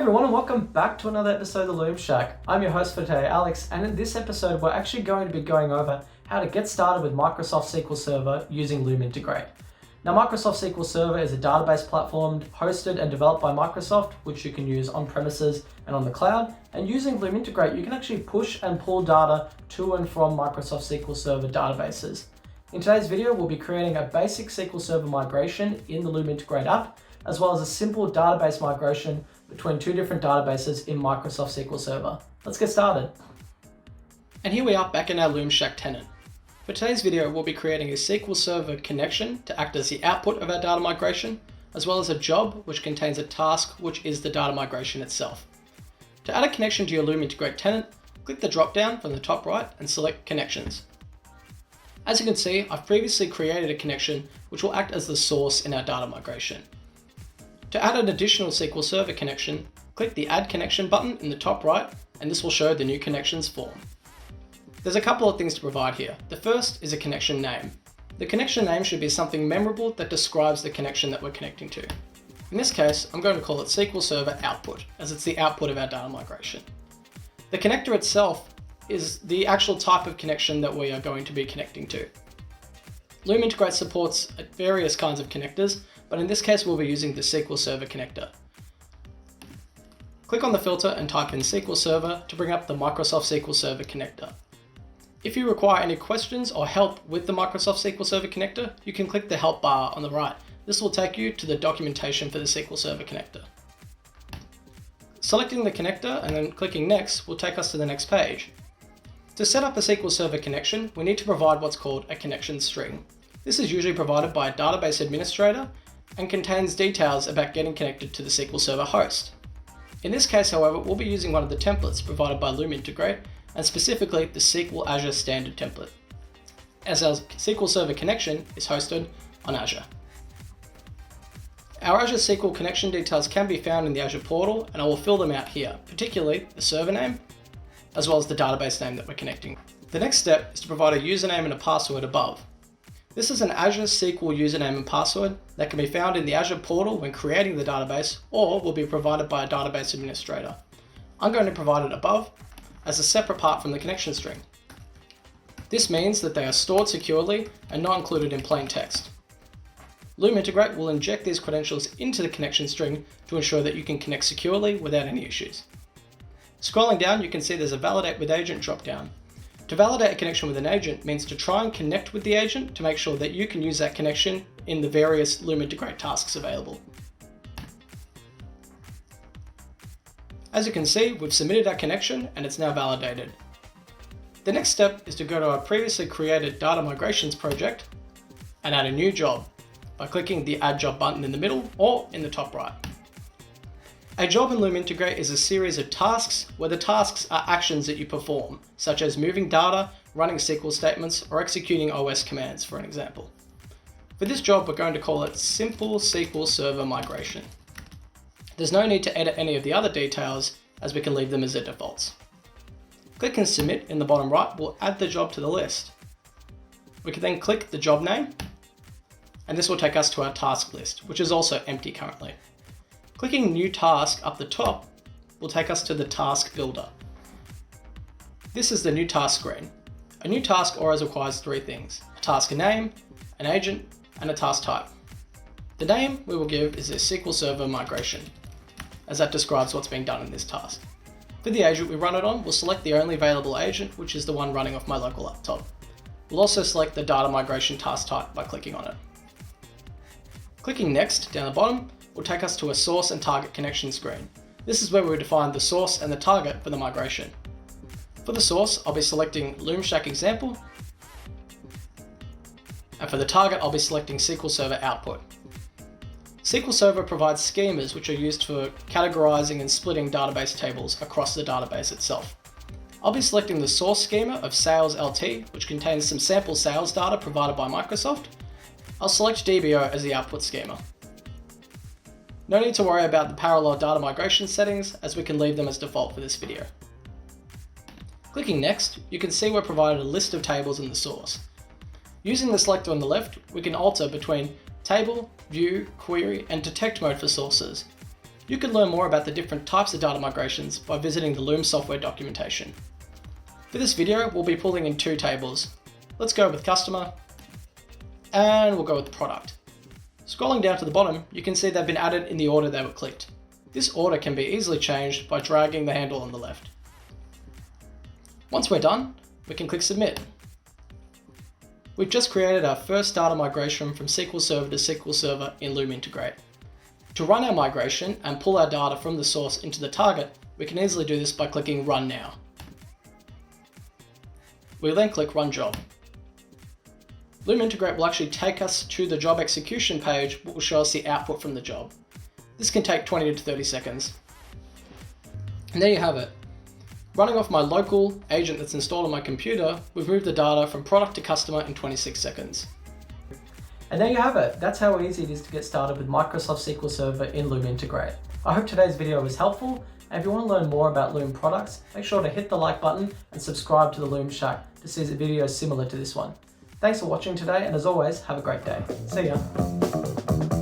everyone, and welcome back to another episode of the Loome Shack. I'm your host for today, Alex, and in this episode we're actually going to be going over how to get started with Microsoft SQL Server using Loome Integrate. Now, Microsoft SQL Server is a database platform hosted and developed by Microsoft, which you can use on premises and on the cloud. And using Loome Integrate, you can actually push and pull data to and from Microsoft SQL Server databases. In today's video, we'll be creating a basic SQL Server migration in the Loome Integrate app, as well as a simple database migration between two different databases in Microsoft SQL Server. Let's get started. And here we are back in our Loome Shack tenant. For today's video, we'll be creating a SQL Server connection to act as the output of our data migration, as well as a job which contains a task which is the data migration itself. To add a connection to your Loome Integrate tenant, click the drop down from the top right and select Connections. As you can see, I've previously created a connection which will act as the source in our data migration. To add an additional SQL Server connection, click the Add Connection button in the top right, and this will show the new connections form. There's a couple of things to provide here. The first is a connection name. The connection name should be something memorable that describes the connection that we're connecting to. In this case, I'm going to call it SQL Server Output, as it's the output of our data migration. The connector itself is the actual type of connection that we are going to be connecting to. Loome Integrate supports various kinds of connectors, but in this case we'll be using the SQL Server connector. Click on the filter and type in SQL Server to bring up the Microsoft SQL Server connector. If you require any questions or help with the Microsoft SQL Server connector, you can click the help bar on the right. This will take you to the documentation for the SQL Server connector. Selecting the connector and then clicking next will take us to the next page. To set up a SQL Server connection, we need to provide what's called a connection string. This is usually provided by a database administrator and contains details about getting connected to the SQL Server host. In this case, however, we'll be using one of the templates provided by Loome Integrate, and specifically the SQL Azure Standard template, as our SQL Server connection is hosted on Azure. Our Azure SQL connection details can be found in the Azure portal, and I will fill them out here, particularly the server name, as well as the database name that we're connecting. The next step is to provide a username and a password above. This is an Azure SQL username and password that can be found in the Azure portal when creating the database, or will be provided by a database administrator. I'm going to provide it above as a separate part from the connection string. This means that they are stored securely and not included in plain text. Loome Integrate will inject these credentials into the connection string to ensure that you can connect securely without any issues. Scrolling down, you can see there's a Validate with Agent dropdown. To validate a connection with an agent means to try and connect with the agent to make sure that you can use that connection in the various Loome Integrate tasks available. As you can see, we've submitted our connection and it's now validated. The next step is to go to our previously created data migrations project and add a new job by clicking the Add Job button in the middle or in the top right. A job in Loome Integrate is a series of tasks where the tasks are actions that you perform, such as moving data, running SQL statements, or executing OS commands, for an example. For this job, we're going to call it Simple SQL Server Migration. There's no need to edit any of the other details, as we can leave them as their defaults. Click and Submit in the bottom right will add the job to the list. We can then click the job name, and this will take us to our task list, which is also empty currently. Clicking New Task up the top will take us to the Task Builder. This is the new task screen. A new task always requires three things: a task name, an agent, and a task type. The name we will give is a SQL Server Migration, as that describes what's being done in this task. For the agent we run it on, we'll select the only available agent, which is the one running off my local laptop. We'll also select the data migration task type by clicking on it. Clicking Next down the bottom will take us to a source and target connection screen. This is where we define the source and the target for the migration. For the source, I'll be selecting Loome Shack example, and for the target, I'll be selecting SQL Server Output. SQL Server provides schemas which are used for categorizing and splitting database tables across the database itself. I'll be selecting the source schema of Sales LT, which contains some sample sales data provided by Microsoft. I'll select DBO as the output schema. No need to worry about the parallel data migration settings, as we can leave them as default for this video. Clicking Next, you can see we're provided a list of tables in the source. Using the selector on the left, we can alter between Table, View, Query, and Detect mode for sources. You can learn more about the different types of data migrations by visiting the Loome software documentation. For this video, we'll be pulling in two tables. Let's go with customer, and we'll go with product. Scrolling down to the bottom, you can see they've been added in the order they were clicked. This order can be easily changed by dragging the handle on the left. Once we're done, we can click Submit. We've just created our first data migration from SQL Server to SQL Server in Loome Integrate. To run our migration and pull our data from the source into the target, we can easily do this by clicking Run Now. We'll then click Run Job. Loome Integrate will actually take us to the job execution page, which will show us the output from the job. This can take 20 to 30 seconds. And there you have it. Running off my local agent that's installed on my computer, we've moved the data from product to customer in 26 seconds. And there you have it. That's how easy it is to get started with Microsoft SQL Server in Loome Integrate. I hope today's video was helpful, and if you want to learn more about Loome products, make sure to hit the like button and subscribe to the Loome Shack to see videos similar to this one. Thanks for watching today, and as always, have a great day. See ya.